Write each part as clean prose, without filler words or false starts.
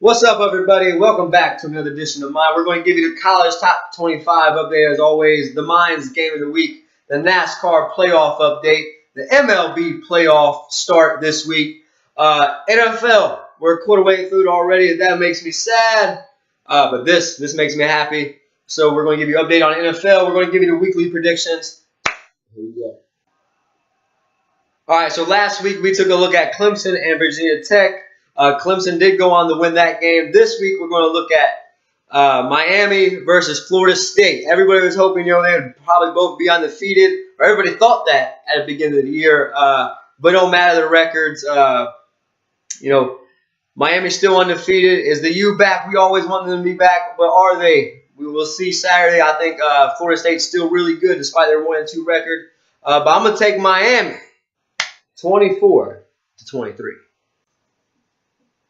What's up, everybody? Welcome back to another edition of Mine. We're going to give you the college top 25 update, as always, the Mine's Game of the Week, the Nascar playoff update, the MLB playoff start this week, NFL. We're a quarter way through it already. That makes me sad, but this makes me happy. So we're going to give you an update on NFL. We're going to give you the weekly predictions. Here we go. All right, so last week we took a look at Clemson and Virginia Tech. Clemson did go on to win that game. This week we're going to look at Miami versus Florida State. Everybody was hoping, they would probably both be undefeated, or everybody thought that at the beginning of the year. But it don't matter the records. Miami's still undefeated. Is the U back? We always wanted them to be back, but are they? We will see Saturday. I think Florida State's still really good despite their 1-2 record. But I'm going to take Miami 24-23.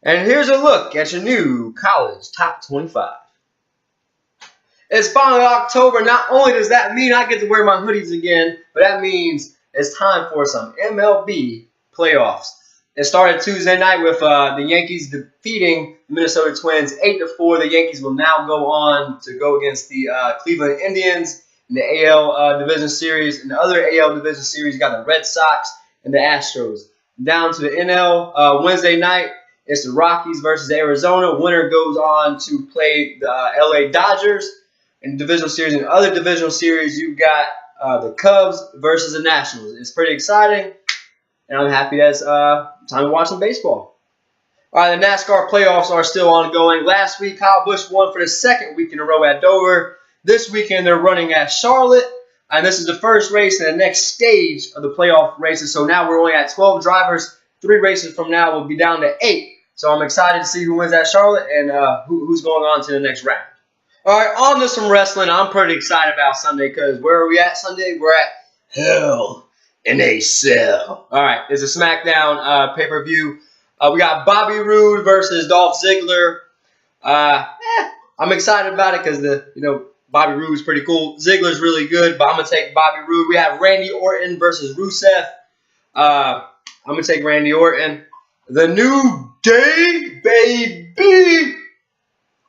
And here's a look at your new college top 25. It's finally October. Not only does that mean I get to wear my hoodies again, but that means it's time for some MLB playoffs. It started Tuesday night with the Yankees defeating the Minnesota Twins 8-4. The Yankees will now go on to go against the Cleveland Indians in the AL Division Series. In the other AL Division Series, you got the Red Sox and the Astros. Down to the NL Wednesday night, it's the Rockies versus Arizona. Winner goes on to play the LA Dodgers in the divisional series. In the other divisional series, you've got the Cubs versus the Nationals. It's pretty exciting, and I'm happy that it's time to watch some baseball. All right, the NASCAR playoffs are still ongoing. Last week, Kyle Busch won for the second week in a row at Dover. This weekend, they're running at Charlotte, and this is the first race in the next stage of the playoff races. So now we're only at 12 drivers. 3 races from now, we'll be down to 8. So I'm excited to see who wins at Charlotte and who's going on to the next round. All right, on to some wrestling. I'm pretty excited about Sunday because where are we at Sunday? We're at Hell in a Cell. All right, it's a SmackDown pay-per-view. We got Bobby Roode versus Dolph Ziggler. I'm excited about it because Bobby Roode is pretty cool. Ziggler's really good, but I'm gonna take Bobby Roode. We have Randy Orton versus Rusev. I'm gonna take Randy Orton. The New Day, baby,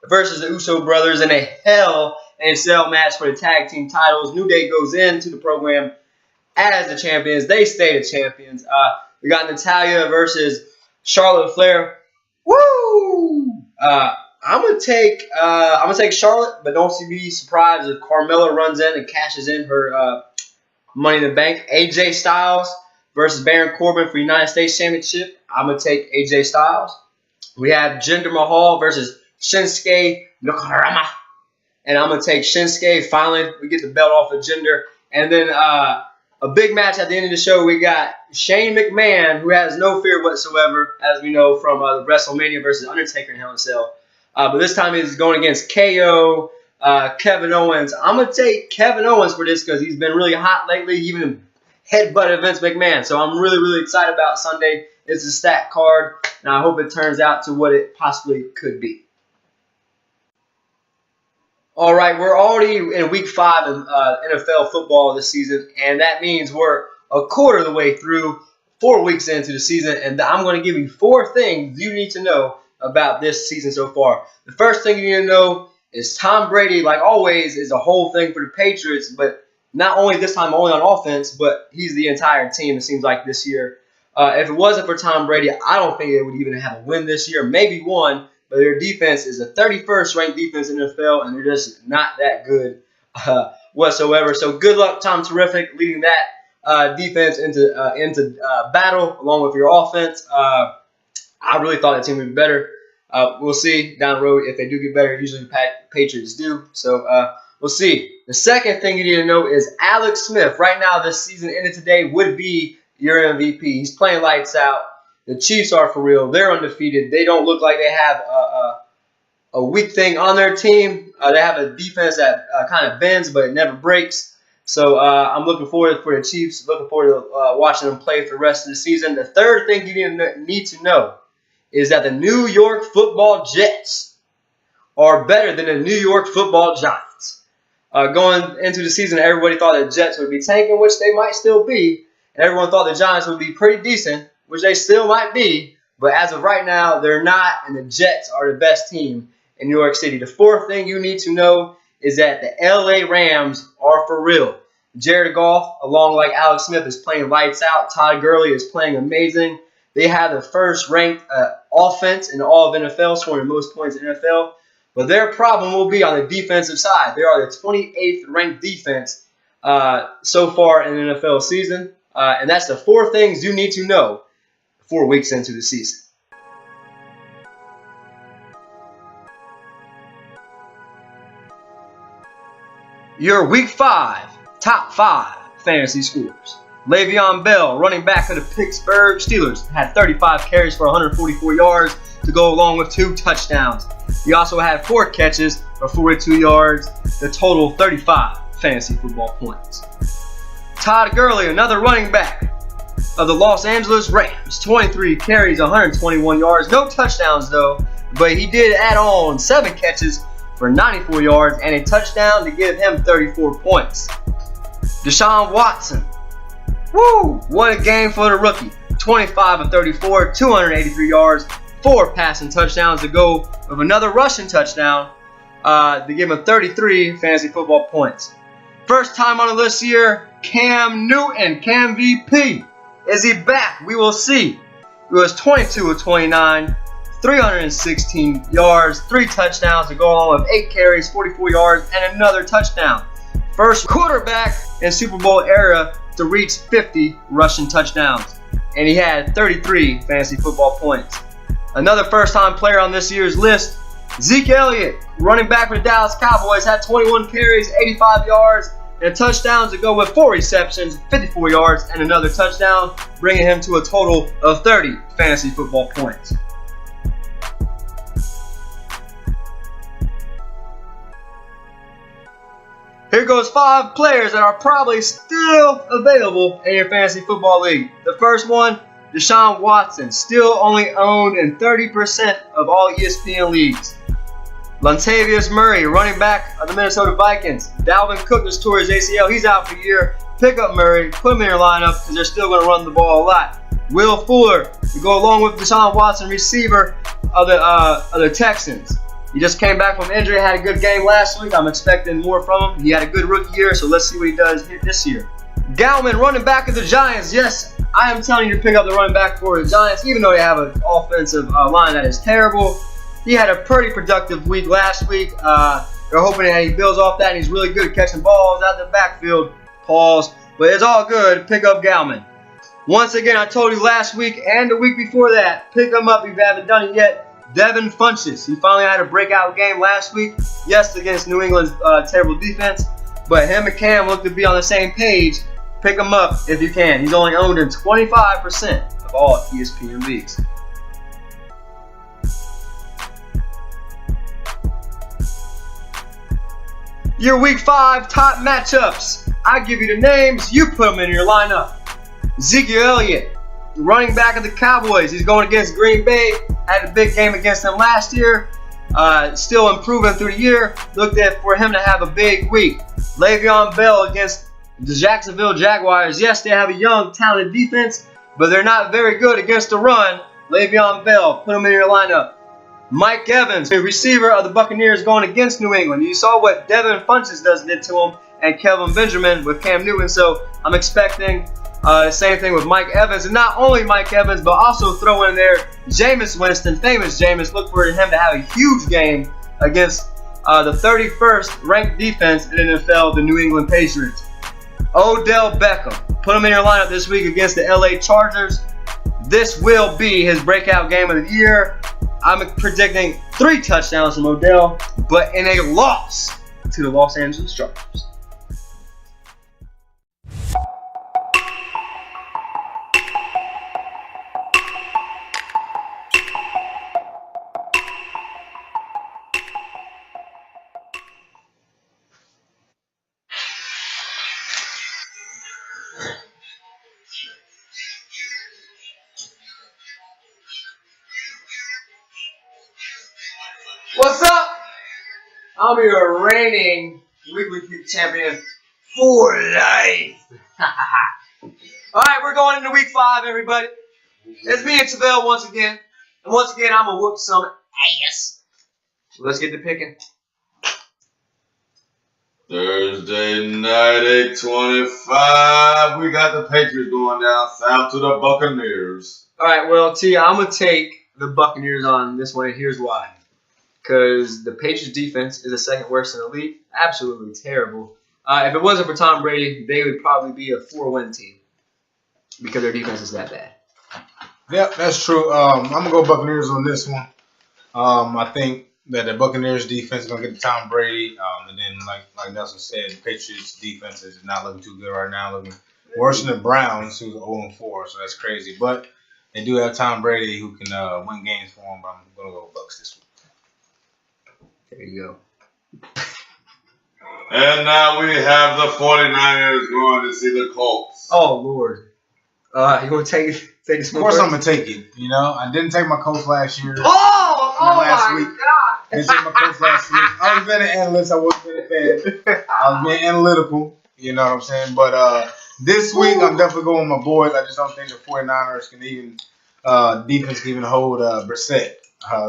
versus the Uso brothers in a Hell in a Cell match for the tag team titles. New Day goes into the program as the champions. They stay the champions. We got Natalya versus Charlotte Flair. Woo! I'm gonna take Charlotte, but don't be surprised if Carmella runs in and cashes in her Money in the Bank. AJ Styles versus Baron Corbin for United States Championship. I'm going to take AJ Styles. We have Jinder Mahal versus Shinsuke Nakamura. And I'm going to take Shinsuke. Finally, we get the belt off of Jinder. And then a big match at the end of the show, we got Shane McMahon, who has no fear whatsoever, as we know from the WrestleMania versus Undertaker in Hell in a Cell. But this time he's going against KO, Kevin Owens. I'm going to take Kevin Owens for this because he's been really hot lately, even headbutted Vince McMahon. So I'm really, really excited about Sunday. It's a stacked card, and I hope it turns out to what it possibly could be. All right, we're already in Week 5 of NFL football this season, and that means we're a quarter of the way through, 4 weeks into the season, and I'm going to give you 4 things you need to know about this season so far. The first thing you need to know is Tom Brady, like always, is a whole thing for the Patriots, but not only this time only on offense, but he's the entire team, it seems like, this year. If it wasn't for Tom Brady, I don't think they would even have a win this year. Maybe one, but their defense is the 31st ranked defense in the NFL, and they're just not that good whatsoever. So good luck, Tom Terrific, leading that defense into battle along with your offense. I really thought that team would be better. We'll see down the road if they do get better. Usually the Patriots do. So we'll see. The second thing you need to know is Alex Smith. Right now, this season ended today, would be your MVP. He's playing lights out. The Chiefs are for real. They're undefeated. They don't look like they have a weak thing on their team. They have a defense that kind of bends, but it never breaks. So I'm looking forward for the Chiefs. Looking forward to watching them play for the rest of the season. The third thing you need to know is that the New York Football Jets are better than the New York Football Giants. Going into the season, everybody thought the Jets would be tanking, which they might still be. And everyone thought the Giants would be pretty decent, which they still might be. But as of right now, they're not, and the Jets are the best team in New York City. The fourth thing you need to know is that the LA Rams are for real. Jared Goff, along like Alex Smith, is playing lights out. Todd Gurley is playing amazing. They have the first-ranked offense in all of NFL, scoring the most points in NFL. But their problem will be on the defensive side. They are the 28th ranked defense so far in the NFL season. And that's the four things you need to know 4 weeks into the season. Your Week 5 top 5 fantasy scores. Le'Veon Bell, running back of the Pittsburgh Steelers, had 35 carries for 144 yards to go along with 2 touchdowns. He also had 4 catches for 42 yards, the total 35 fantasy football points. Todd Gurley, another running back of the Los Angeles Rams, 23 carries, 121 yards, no touchdowns though, but he did add on 7 catches for 94 yards and a touchdown to give him 34 points. Deshaun Watson, what a game for the rookie. 25 of 34, 283 yards, 4 passing touchdowns to go with another rushing touchdown to give him 33 fantasy football points. First time on the list here, Cam Newton, Cam VP. Is he back? We will see. He was 22 of 29, 316 yards, 3 touchdowns to go along with 8 carries, 44 yards, and another touchdown. First quarterback in Super Bowl era to reach 50 rushing touchdowns. And he had 33 fantasy football points. Another first-time player on this year's list, Zeke Elliott, running back for the Dallas Cowboys, had 21 carries, 85 yards, and touchdowns to go with 4 receptions, 54 yards, and another touchdown, bringing him to a total of 30 fantasy football points. Here goes 5 players that are probably still available in your fantasy football league. The first one, Deshaun Watson, still only owned in 30% of all ESPN leagues. Latavius Murray, running back of the Minnesota Vikings. Dalvin Cook just tore his ACL. He's out for a year. Pick up Murray, put him in your lineup because they're still going to run the ball a lot. Will Fuller, to go along with Deshaun Watson, receiver of the Texans. He just came back from injury, had a good game last week. I'm expecting more from him. He had a good rookie year, so let's see what he does this year. Gallman, running back of the Giants. Yes, I am telling you to pick up the running back for the Giants, even though they have an offensive line that is terrible. He had a pretty productive week last week. They're hoping that he builds off that, and he's really good at catching balls out the backfield. Pause. But it's all good. Pick up Gallman. Once again, I told you last week and the week before that, pick him up if you haven't done it yet. Devin Funchess. He finally had a breakout game last week. Yes, against New England's terrible defense. But him and Cam look to be on the same page. Pick him up if you can. He's only owned in 25% of all ESPN leagues. Your Week 5 top matchups. I give you the names. You put them in your lineup. Zeke Elliott, running back of the Cowboys. He's going against Green Bay. Had a big game against them last year. Still improving through the year. Looked at for him to have a big week. Le'Veon Bell against the Jacksonville Jaguars. Yes, they have a young, talented defense, but they're not very good against the run. Le'Veon Bell, put him in your lineup. Mike Evans, the receiver of the Buccaneers, going against New England. You saw what Devin Funchess did to him, and Kelvin Benjamin with Cam Newton. So I'm expecting the same thing with Mike Evans. And not only Mike Evans, but also throw in there Jameis Winston, famous Jameis. Look for him to have a huge game against the 31st ranked defense in the NFL, the New England Patriots. Odell Beckham, put him in your lineup this week against the LA Chargers. This will be his breakout game of the year. I'm predicting 3 touchdowns from Odell, but in a loss to the Los Angeles Chargers. What's up? I'm your reigning weekly champion for life. Alright, we're going into week 5, everybody. It's me and Tavell once again. And once again, I'm going to whoop some ass. Let's get to picking. Thursday night, 8:25. We got the Patriots going down south to the Buccaneers. All right, well, T, I'm going to take the Buccaneers on this one, and here's why. Because the Patriots defense is the second worst in the league. Absolutely terrible. If it wasn't for Tom Brady, they would probably be a 4-win team because their defense is that bad. Yep, that's true. I'm going to go Buccaneers on this one. I think that the Buccaneers defense is going to get to Tom Brady. And then, like Nelson said, the Patriots defense is not looking too good right now. Looking worse than the Browns, who's 0-4, so that's crazy. But they do have Tom Brady who can win games for them, but I'm going to go Bucs this week. There you go. And now we have the 49ers going to see the Colts. Oh, Lord. You going to take this one? Of course I'm going to take it. You know, I didn't take my Colts last year. Last week. God. Didn't take my Colts last week. I was being an analyst. I wasn't being a fan. I was being analytical. You know what I'm saying? But this week, I'm definitely going with my boys. I just don't think the 49ers can even defense can even hold Brissett.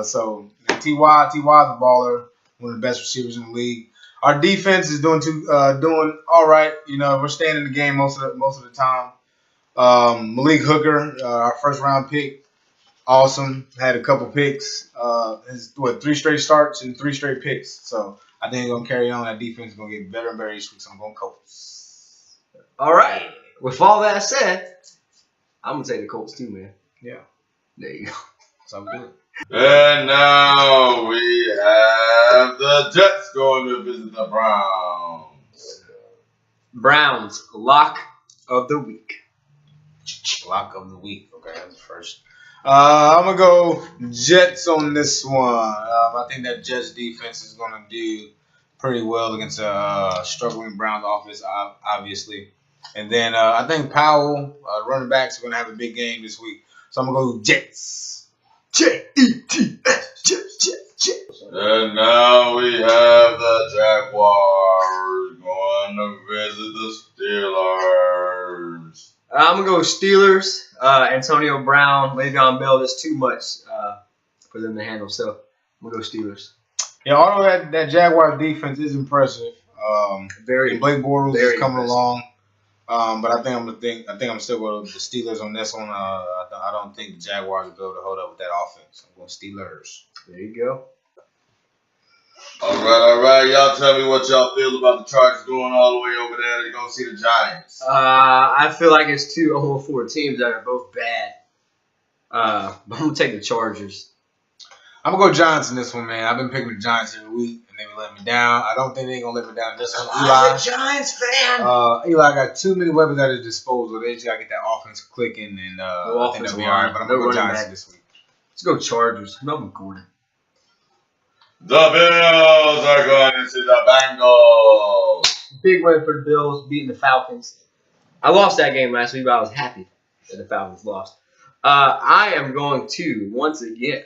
So T.Y. is a baller, one of the best receivers in the league. Our defense is doing all right. You know, we're staying in the game most of the time. Malik Hooker, our first round pick, awesome. Had a couple picks. 3 straight starts and 3 straight picks. So I think they're gonna carry on. That defense is gonna get better and better each week. So I'm going Colts. All right. With all that said, I'm gonna take the Colts too, man. Yeah. There you go. So I'm good. And now we have the Jets going to visit the Browns. Browns, lock of the week. Lock of the week. Okay, that's the first. I'm going to go Jets on this one. I think that Jets defense is going to do pretty well against a struggling Browns offense, obviously. And then I think Powell, running backs, are going to have a big game this week. So I'm going to go Jets. Jets, Jets. And now we have the Jaguars going to visit the Steelers. I'm going to go Steelers. Antonio Brown, Le'Veon Bell, that's too much for them to handle. So I'm going to go Steelers. Yeah, although that Jaguars defense is impressive. Very. Blake Bortles is coming impressive. along. But I think I'm still going with the Steelers on this one. I don't think the Jaguars will be able to hold up with that offense. I'm going Steelers. There you go. All right. Y'all tell me what y'all feel about the Chargers going all the way over there to go see the Giants. I feel like it's 2 0-4 teams that are both bad. But I'm going to take the Chargers. I'm going to go Giants in this one, man. I've been picking the Giants every week, and they've been letting me down. I don't think they're going to let me down this one. I'm a Giants fan. Eli got too many weapons at his disposal. They just got to get that offense clicking, and I think they'll be all right. But I'm going to go Giants this week. Let's go Chargers. Melvin Gordon. The Bills are going to see the Bengals. Big win for the Bills, beating the Falcons. I lost that game last week, but I was happy that the Falcons lost. I am going to, once again,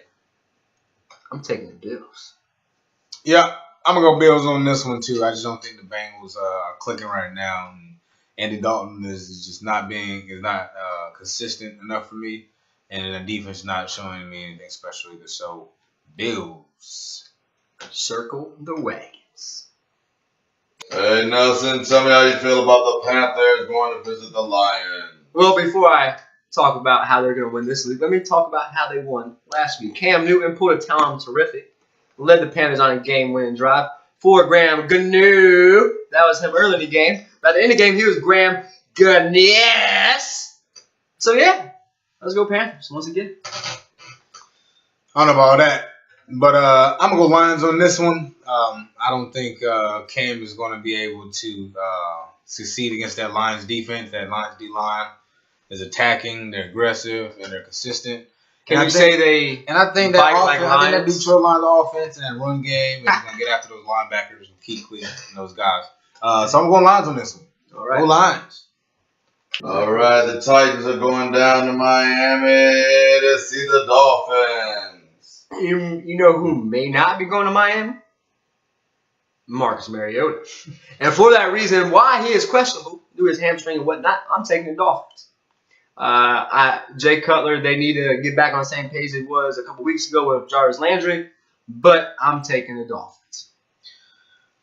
I'm taking the Bills. Yeah, I'm going to go Bills on this one, too. I just don't think the Bengals are clicking right now. And Andy Dalton is just not consistent enough for me. And the defense is not showing me anything special either. So, Bills. Circle the wagons. Hey, Nelson, tell me how you feel about the Panthers going to visit the Lions. Well, before I talk about how they're going to win this league, let me talk about how they won last week. Cam Newton pulled a Tom terrific, led the Panthers on a game-winning drive. For Graham Gnu, that was him early in the game. By the end of the game, he was Graham Gnuess. So, yeah, let's go Panthers once again. I don't know about that. But I'm going to go Lions on this one. I don't think Cam is going to be able to succeed against that Lions defense. That Lions D-line is attacking, they're aggressive, and they're consistent. Can you say they And I think fight that like offense, I think that Lions? Detroit Lions offense and that run game is going to get after those linebackers and Kuechly and those guys. So I'm going Lions on this one. All right. Go Lions. All right, the Titans are going down to Miami to see the Dolphins. You know who may not be going to Miami? Marcus Mariota. And for that reason, why he is questionable due to his hamstring and whatnot, I'm taking the Dolphins. Jay Cutler, they need to get back on the same page it was a couple weeks ago with Jarvis Landry, but I'm taking the Dolphins.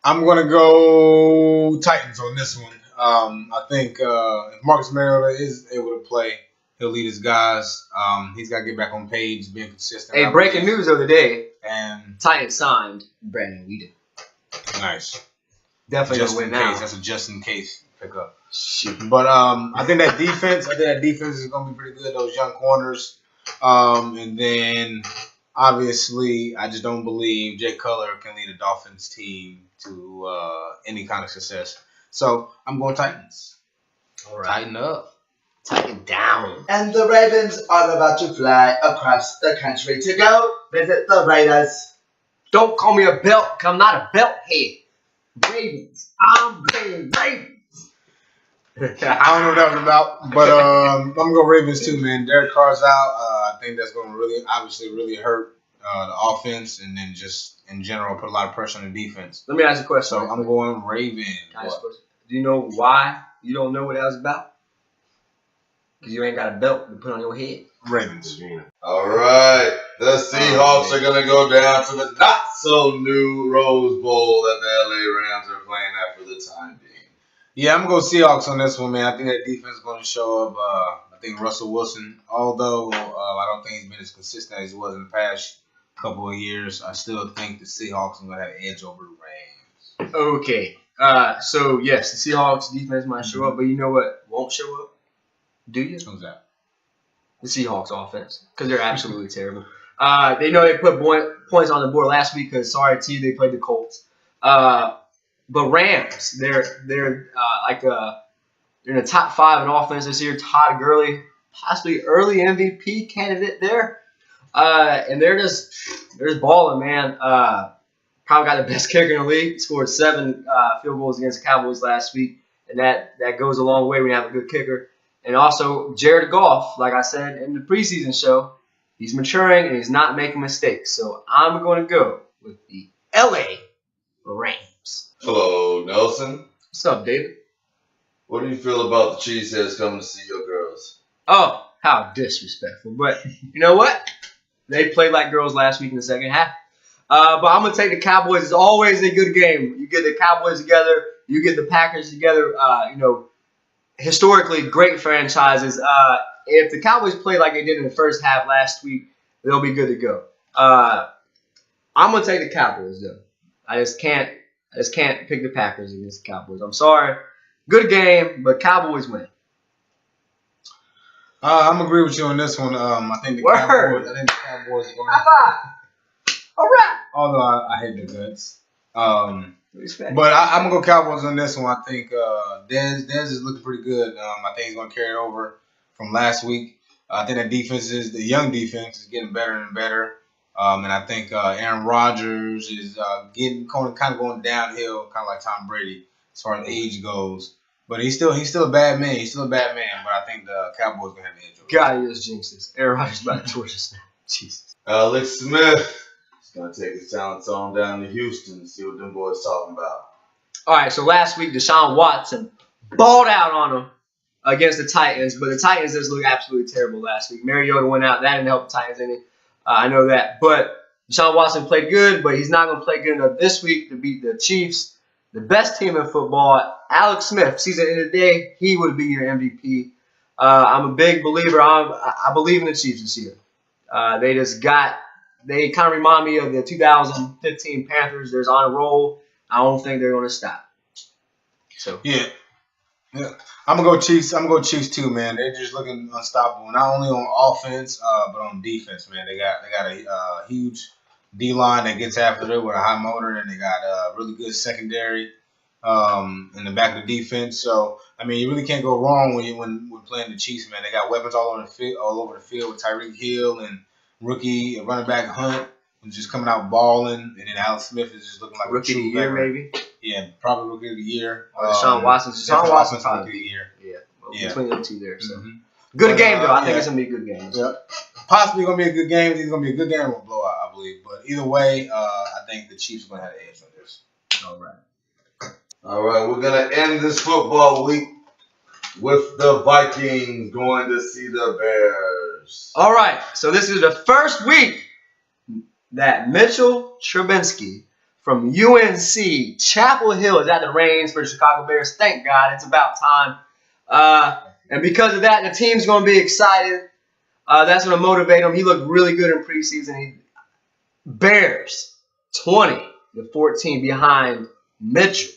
I'm going to go Titans on this one. I think if Marcus Mariota is able to play, he'll lead his guys. He's got to get back on page, being consistent. Hey, breaking news of the day. And Titans signed Brandon Whedon. Nice. Definitely just going in to win case. now. That's a just in case pickup. But I think that defense is going to be pretty good. Those young corners. And then obviously, I just don't believe Jay Cutler can lead a Dolphins team to any kind of success. So I'm going Titans. All right. Tighten up. Tighten down. And the Ravens are about to fly across the country to go visit the Raiders. Don't call me a belt, 'cause I'm not a belt head. Ravens. I'm going Ravens. I don't know what that was about, but I'm going to go Ravens too, man. Derek Carr's out. I think that's going to really hurt the offense, and then just in general put a lot of pressure on the defense. Let me ask you a question. So I'm going Ravens. Do you know why you don't know what that was about? Because you ain't got a belt to put on your head. Ravens. All right. The Seahawks are going to go down to the not-so-new Rose Bowl that the LA Rams are playing at for the time being. Yeah, I'm going to go Seahawks on this one, man. I think that defense is going to show up. I think Russell Wilson, although I don't think he's been as consistent as he was in the past couple of years, I still think the Seahawks are going to have an edge over the Rams. Okay. So, yes, the Seahawks defense might show up, but you know what won't show up? Do you? Who's that? The Seahawks offense, because they're absolutely terrible. They know they put points on the board last week because, sorry, T, they played the Colts. But Rams, they're in the top 5 in offense this year. Todd Gurley, possibly early MVP candidate there. And they're just balling, man. Probably got the best kicker in the league. Scored 7 field goals against the Cowboys last week, and that goes a long way when you have a good kicker. And also, Jared Goff, like I said in the preseason show, he's maturing and he's not making mistakes. So I'm going to go with the LA Rams. Hello, Nelson. What's up, David? What do you feel about the Cheeseheads coming to see your girls? Oh, how disrespectful. But you know what? They played like girls last week in the second half. But I'm going to take the Cowboys. It's always a good game. You get the Cowboys together. You get the Packers together. Historically great franchises. If the Cowboys play like they did in the first half last week, they'll be good to go. I'm going to take the Cowboys, though. I just can't pick the Packers against the Cowboys. I'm sorry. Good game, but Cowboys win. I'm agree with you on this one. I think the Cowboys are going to. All right. Although I hate the guts. But I'm going to go Cowboys on this one. I think Dez is looking pretty good. I think he's going to carry it over from last week. I think the young defense is getting better and better. And I think Aaron Rodgers is kind of going downhill, kind of like Tom Brady as far as age goes. But he's still a bad man. But I think the Cowboys going to have the edge over. God, he just jinxes. Aaron Rodgers about to torch us now. Jesus. Alex Smith. Gonna take his talents on down to Houston and see what them boys talking about. All right, so last week Deshaun Watson balled out on them against the Titans, but the Titans just looked absolutely terrible last week. Mariota went out. That didn't help the Titans any. I know that. But Deshaun Watson played good, but he's not going to play good enough this week to beat the Chiefs, the best team in football. Alex Smith, season end of the day, he would be your MVP. I'm a big believer. I believe in the Chiefs this year. They kind of remind me of the 2015 Panthers. They're on a roll. I don't think they're going to stop. So yeah. I'm gonna go Chiefs. I'm gonna go Chiefs too, man. They're just looking unstoppable, not only on offense but on defense, man. They got a huge D line that gets after it with a high motor, and they got a really good secondary in the back of the defense. So I mean, you really can't go wrong when playing the Chiefs, man. They got weapons all over the field with Tyreek Hill and rookie running back Hunt, who's just coming out balling, and then Alex Smith is just looking like rookie a true of the year, veteran. maybe. Yeah, probably rookie of the year. Deshaun Watson's rookie probably of the year. Yeah, between them two there. So Mm-hmm. good game though. I think it's gonna be a good game. Yeah, possibly gonna be a good game. It's gonna be a good game or a blowout, I believe. But either way, I think the Chiefs are gonna have the edge on this. All right, we're gonna end this football week with the Vikings going to see the Bears. All right, so this is the first week that Mitchell Trubinsky from UNC Chapel Hill is at the reins for the Chicago Bears. Thank God, it's about time. And because of that, the team's going to be excited. That's going to motivate him. He looked really good in preseason. Bears 20-14 behind Mitchell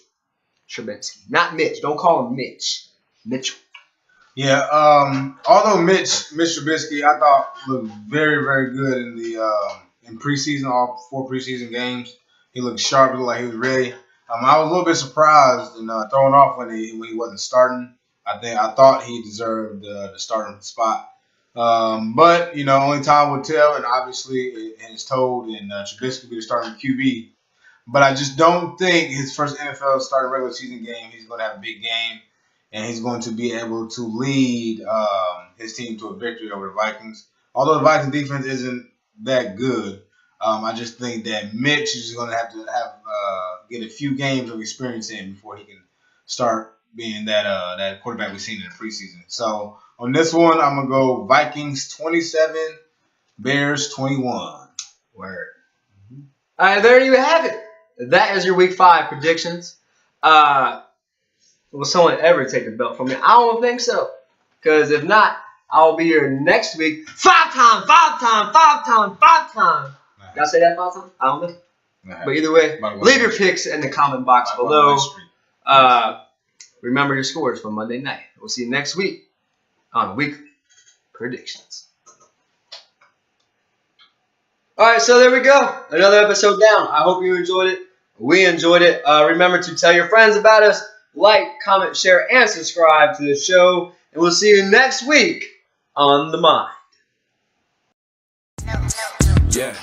Trubinsky. Not Mitch. Don't call him Mitch. Mitchell. Yeah. Although Mitch Trubisky, I thought looked very, very good in the in preseason, all 4 preseason games. He looked sharp. He looked like he was ready. I was a little bit surprised and thrown off when he wasn't starting. I thought he deserved the starting spot. But, only time will tell, and obviously it's told, and Trubisky will be the starting QB. But I just don't think his first NFL starting regular season game, he's going to have a big game, and he's going to be able to lead his team to a victory over the Vikings. Although the Vikings defense isn't that good, I just think that Mitch is going to have get a few games of experience in before he can start being that quarterback we've seen in the preseason. So on this one, I'm going to go Vikings 27, Bears 21. Word. All right, there you have it. That is your Week 5 predictions. Will someone ever take the belt from me? I don't think so. Because if not, I'll be here next week. 5 times. Did I say that 5 times? I don't know. But either way, leave your picks in the comment box below. Remember your scores from Monday night. We'll see you next week on Weekly Predictions. All right, so there we go. Another episode down. I hope you enjoyed it. We enjoyed it. Remember to tell your friends about us. Like, comment, share, and subscribe to the show. And we'll see you next week on The Mind. Yeah.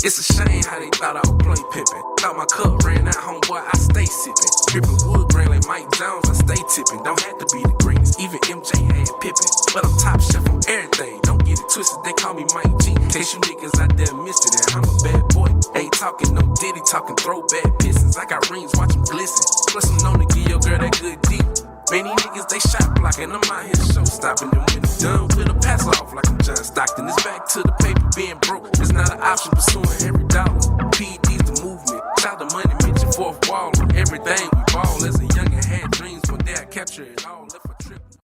It's a shame how they thought I would play Pippin. Thought my cup ran out, homeboy, I stay sippin'. Drippin' wood grain like Mike Jones, I stay tippin'. Don't have to be the greatest, even MJ had Pippin. But I'm top chef on everything, don't get it twisted, they call me Mike G. In case you niggas out there missed it, and I'm a bad boy. Ain't talking no Diddy, talking throwback pistons. I got rings, watch them glisten. Plus I'm known to give your girl that good deep. Many niggas, they shot blocking. I'm out here show stopping them when it's done with a pass off like I'm John Stockton. It's back to the paper, being broke. It's not an option, pursuing every dollar. PED's the movement. Shout the money, mention fourth wall. Everything we ball as a youngin' had dreams, one day I capture it all.